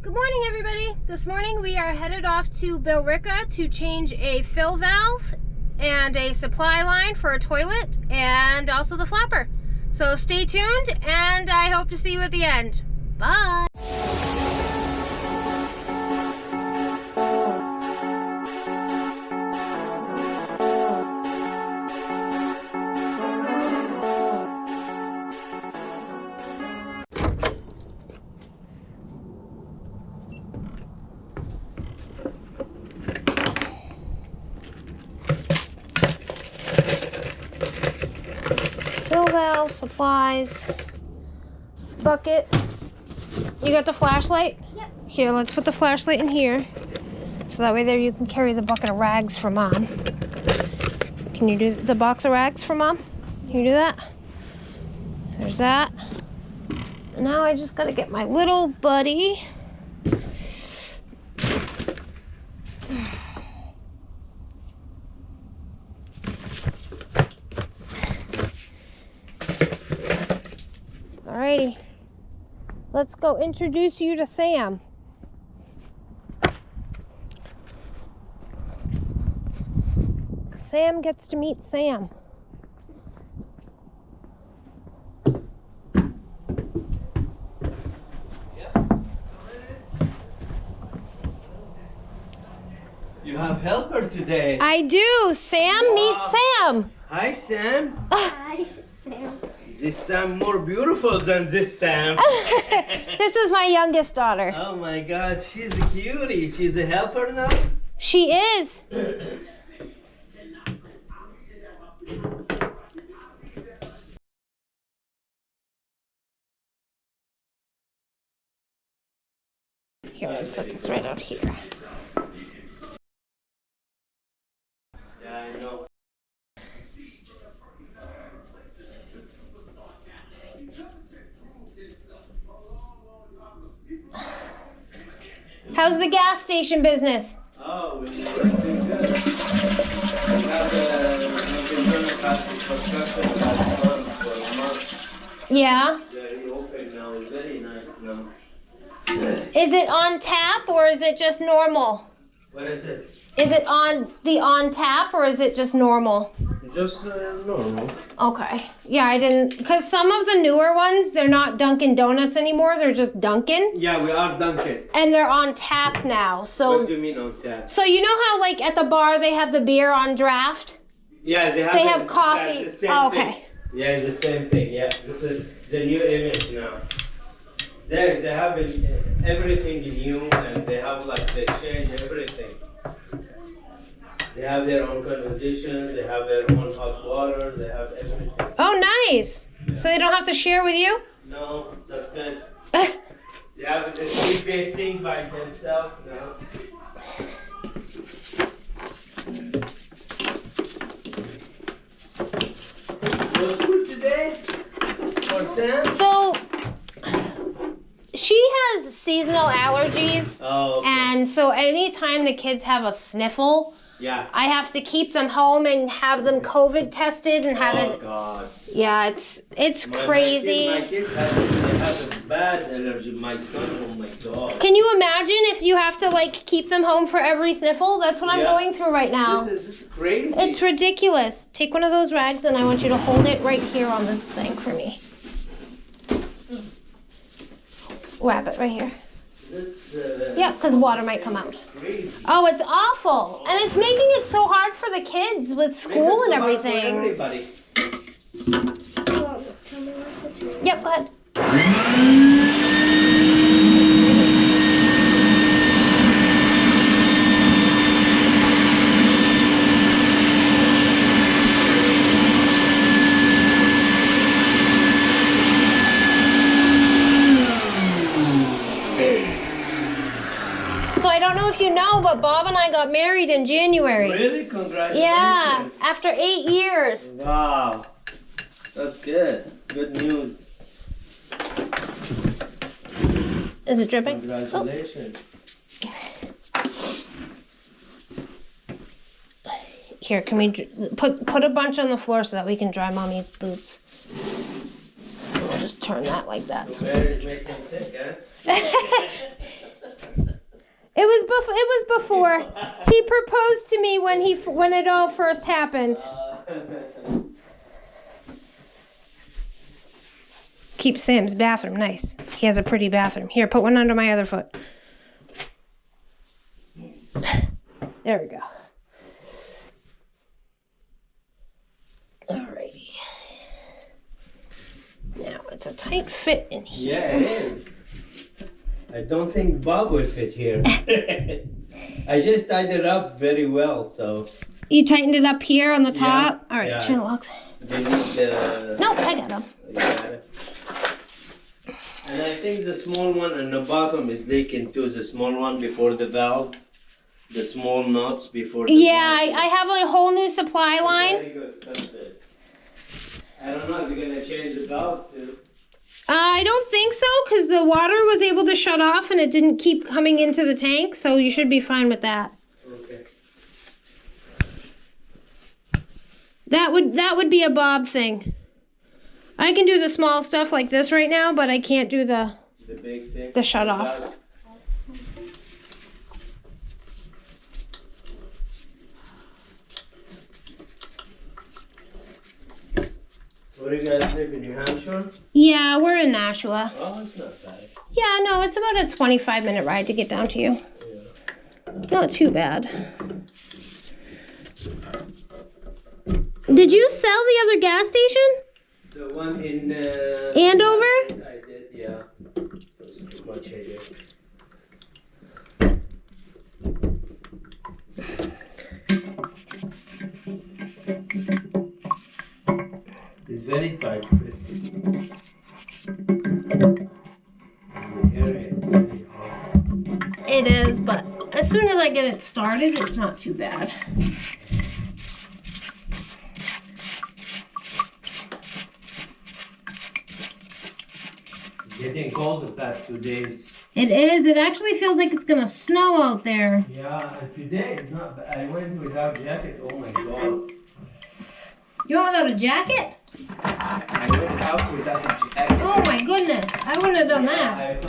Good morning, everybody. This morning we are headed off to Billerica to change a fill valve and a supply line for a toilet and also the flapper. So stay tuned and I hope to see you at the end. Bye. Fill valve, supplies, bucket. You got the flashlight? Yep. Here, let's put the flashlight in here. So that way there you can carry the bucket of rags for Mom. Can you do the box of rags for Mom? Can you do that? There's that. And now I just gotta get my little buddy. Alrighty, let's go introduce you to Sam. Sam gets to meet Sam. You have helper today. I do. Sam, meet Sam. Hi, Sam. Hi, Sam. This Sam more beautiful than this Sam. This is my youngest daughter. Oh my God, she's a cutie. She's a helper now. She is. Here, let's set this right out here. Yeah, I know. How's the gas station business? Oh, we're doing good. We have been doing construction for a month. Yeah. Very open now. It's very nice now. Is it on tap or is it just normal? What is it? Is it on tap or is it just normal? Just normal. Okay. Yeah, I didn't, because some of the newer ones, they're not Dunkin' Donuts anymore, they're just Dunkin'. Yeah, we are Dunkin'. And they're on tap now, so. What do you mean on tap? So you know how like at the bar they have the beer on draft? Yeah, they have coffee. That's the same Oh, okay. thing. Yeah, it's the same thing. Yeah, this is the new image now. They have everything new, and they have like they change everything. They have their own condition. They have their own hot water. They have everything. Oh, nice. So they don't have to share with you? No, that's good. They have the three-basing by themselves now. What's good today for Sam? So she has seasonal allergies. Oh, okay. And so anytime the kids have a sniffle, Yeah. I have to keep them home and have them COVID tested and have Oh it. God. Yeah, it's crazy. My kids have a bad allergy. My son, oh my God. Can you imagine if you have to like keep them home for every sniffle? That's what I'm Yeah. going through right now. This is crazy. It's ridiculous. Take one of those rags and I want you to hold it right here on this thing for me. Wrap it right here. Yeah, because water might come out. Crazy. Oh, it's awful. And it's making it so hard for the kids with school and everything. Everybody. Tell me what to do. Yep, go ahead. So I don't know if you know, but Bob and I got married in January. Really? Congratulations. Yeah, after 8 years. Wow. That's good. Good news. Is it dripping? Congratulations. Here, can we put a bunch on the floor so that we can dry Mommy's boots? And we'll just turn that like that. So it doesn't Very making sick, huh? It was before. He proposed to me when it all first happened. Keep Sam's bathroom nice. He has a pretty bathroom. Here, put one under my other foot. There we go. Alrighty. Now it's a tight fit in here. Yeah, it is. I don't think Bob would fit here. I just tied it up very well, so. You tightened it up here on the top? Yeah, Alright, yeah. turn the locks. They need the. Nope, I got them. You got it. And I think the small one on the bottom is leaking too, the small one before the valve. The small nuts before the Yeah, valve. I have a whole new supply line. Very good, that's it. I don't know if you're gonna change the valve too. I don't think so, because the water was able to shut off and it didn't keep coming into the tank, so you should be fine with that. Okay. That would be a Bob thing. I can do the small stuff like this right now, but I can't do the big thing. the shut off. Where do you guys live, in New Hampshire? Yeah, we're in Nashua. Oh, it's not bad. Yeah, no, it's about a 25-minute ride to get down to you. Yeah. Not too bad. Did you sell the other gas station? The one in Andover? I did, yeah. It was too much headache. It's very tight. It is, but as soon as I get it started, it's not too bad. It's getting cold the past 2 days. It is. It actually feels like it's gonna snow out there. Yeah, and today it's not bad. I went without jacket. Oh my god. You went without a jacket? I went out without a jacket. Oh my goodness. I wouldn't have done that.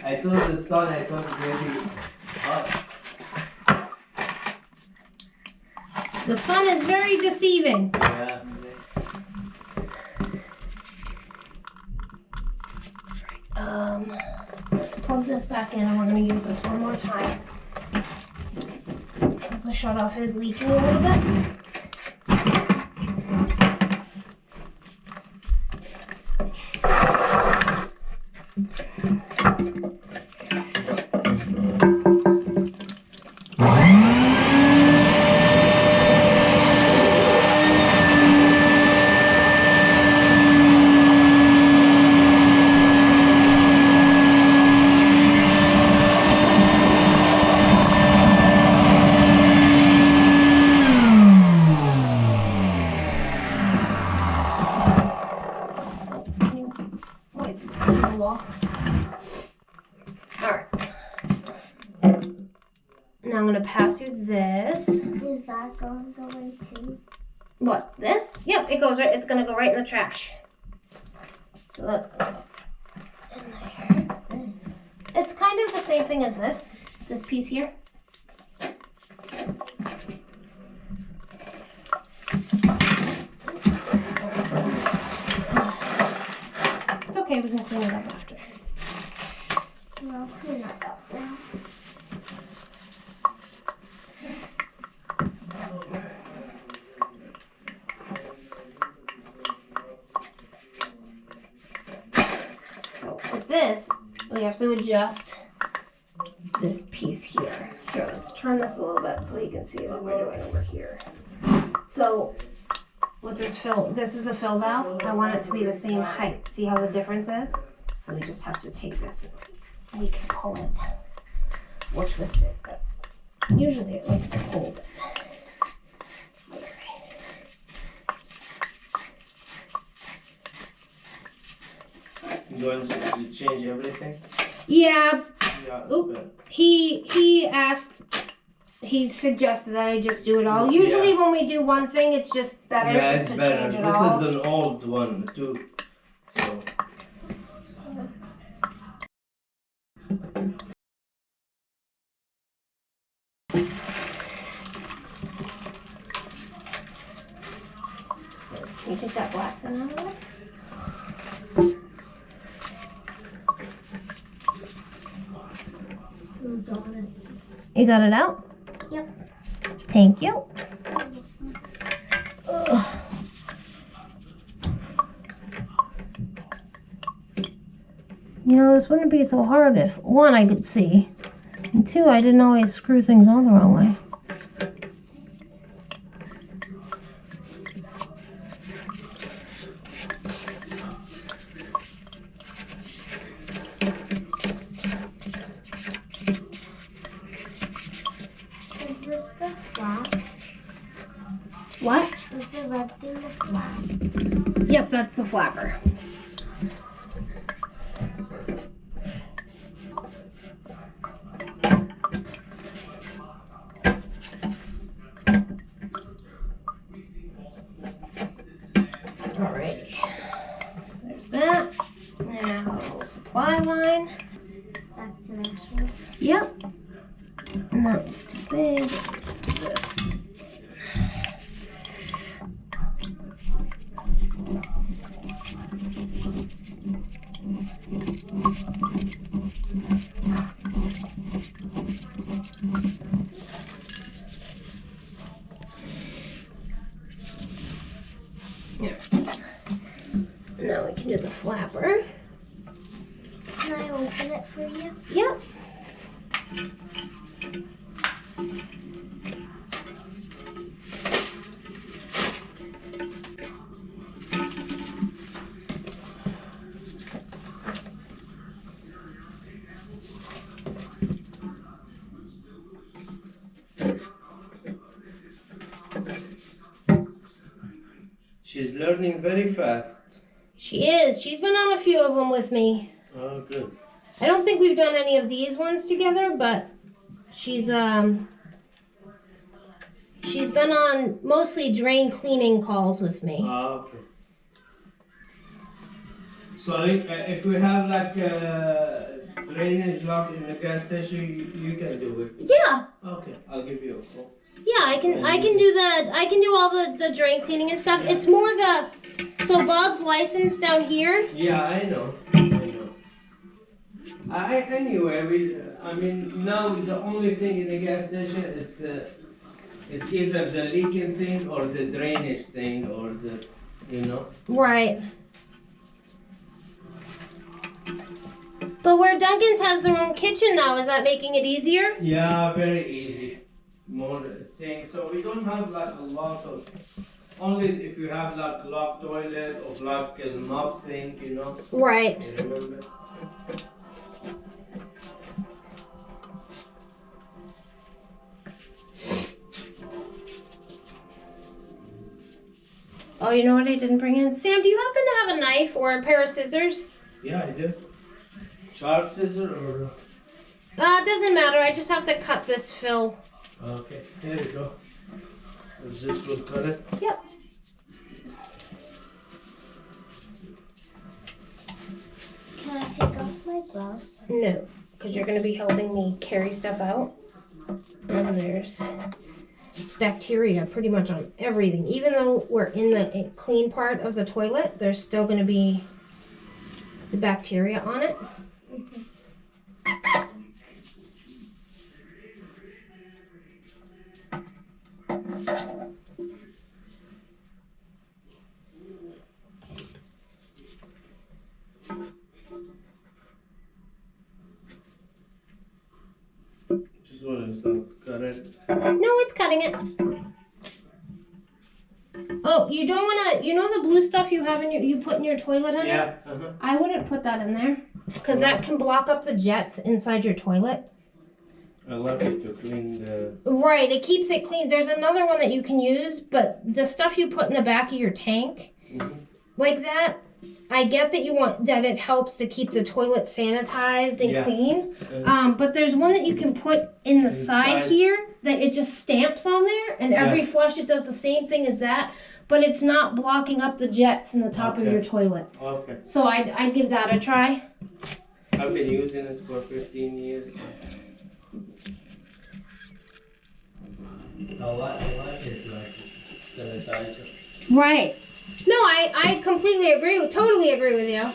I saw the sun. I saw it really hot. The sun is very deceiving. Yeah. Let's plug this back in and we're gonna use this one more time. Because the shut off is leaking a little bit. Now I'm gonna pass you this. Is that going away too? What? This? Yep, it goes right. It's gonna go right in the trash. So that's gonna go in there. What's this? It's kind of the same thing as this. This piece here. It's okay. We can clean it up after. I'll clean that up now. So with this, we have to adjust this piece here. Here, let's turn this a little bit so you can see what we're doing over here. So with this this is the fill valve. I want it to be the same height. See how the difference is? So we just have to take this and we can pull it or twist it, but usually it likes to hold it. You going to change everything? Yeah, Yeah. Oop. He suggested that I just do it all. Usually when we do one thing, it's just better Yeah, just it's to better. change it This all. is an old one too. So. Can you take that black thing out of there? You got it out? Yep. Thank you. Ugh. You know, this wouldn't be so hard if, one, I could see, and two, I didn't always screw things on the wrong way. Is this the flap? What? Is the red thing the flap? Yep, that's the flapper. Alrighty. There's that. Now, supply line. Back to Nashua. Yep. And that's too big. Let's do this. Now we can do the flapper. Can I open it for you? Yep. She's learning very fast. She is. She's been on a few of them with me. Oh, good. I don't think we've done any of these ones together, but she's been on mostly drain cleaning calls with me. Ah, okay. So if we have like drainage locked in the gas station, you can do it. Yeah. Okay, I'll give you a call. Yeah, I can do all the drain cleaning and stuff. It's more so Bob's license down here. Yeah, I know. Anyway, I mean, now the only thing in the gas station is it's either the leaking thing or the drainage thing or the, Right. But where Duncan's has their own kitchen now, is that making it easier? Yeah, very easy. More things. So we don't have like a lot of, only if you have like locked toilet or locked mop sink, Right. You remember? Oh, you know what I didn't bring in? Sam, do you happen to have a knife or a pair of scissors? Yeah, I do. Sharp scissor or? It doesn't matter. I just have to cut this fill. Okay, here we go. Is this will cut it? Yep. Can I take off my gloves? No, because you're going to be helping me carry stuff out. And there's bacteria pretty much on everything. Even though we're in the clean part of the toilet, there's still going to be the bacteria on it. Just want to stop. Cut it. No, it's cutting it. Oh, you don't want to, the blue stuff you have you put in your toilet, honey? Yeah. I wouldn't put that in there because that can block up the jets inside your toilet. I love it to clean the. Right, it keeps it clean. There's another one that you can use, but the stuff you put in the back of your tank, like that, I get that you want that it helps to keep the toilet sanitized and clean. But there's one that you can put in the side here that it just stamps on there, and every flush it does the same thing as that, but it's not blocking up the jets in the top of your toilet. Okay. So I'd give that a try. I've been using it for 15 years. I like it like sanitizer. Right. No, I completely agree. Totally agree with you. Yeah.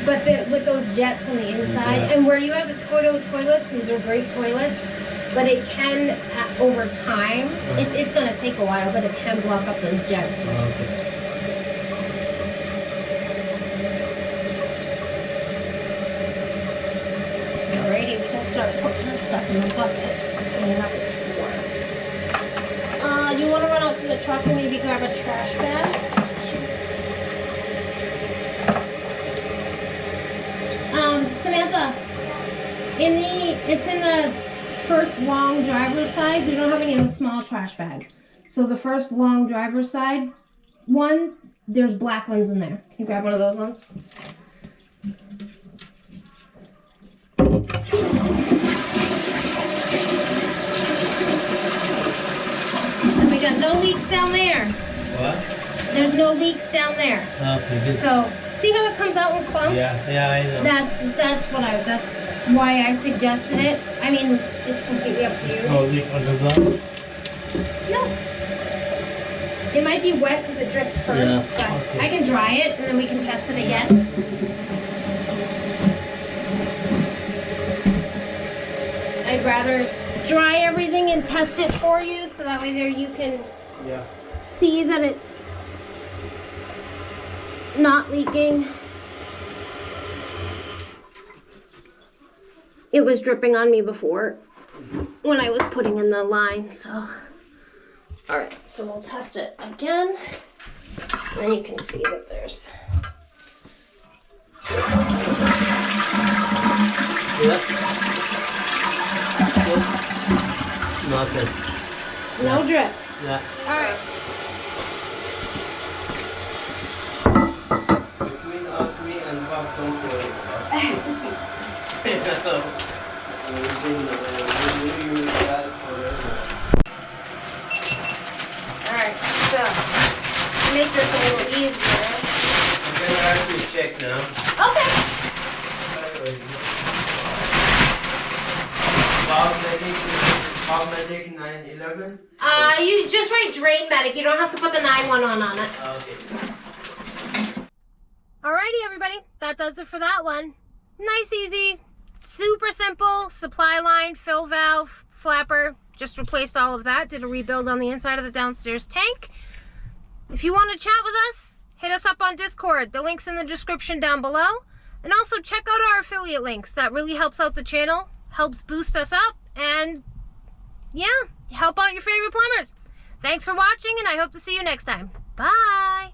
But with those jets on the inside, Yeah. and where you have the toilets, these are great toilets, but it can, over time, it's going to take a while, but it can block up those jets. Okay. Alrighty, we can start putting this stuff in the bucket. Cleaning up its floor. You want to run out to the truck and maybe grab a trash bag? Samantha, it's in the first long driver's side. We don't have any of the small trash bags. So the first long driver's side one, there's black ones in there. Can you grab one of those ones? And we got no leaks down there. What? There's no leaks down there. Okay, good. So see how it comes out in clumps? Yeah, I know. That's why I suggested it. I mean, it's completely up to you. No leak on the ground? No. It might be wet because it dripped first, Yeah, but okay. I can dry it and then we can test it again. I'd rather dry everything and test it for you so that way there you can see that it's not leaking. It was dripping on me before when I was putting in the line, so. All right, so we'll test it again. And then you can see that there's. Yeah. Nothing. No drip. Yeah. All right. Between us, me and Bob, don't worry about it. We use that forever. All right, so to make this a little easier. I'm gonna actually check now. Okay. Medic 911? You just write Drain Medic. You don't have to put the 911 on it. Okay. Alrighty, everybody. That does it for that one. Nice, easy, super simple. Supply line, fill valve, flapper. Just replaced all of that. Did a rebuild on the inside of the downstairs tank. If you want to chat with us, hit us up on Discord. The link's in the description down below. And also check out our affiliate links. That really helps out the channel, helps boost us up, and yeah, help out your favorite plumbers. Thanks for watching, and I hope to see you next time. Bye!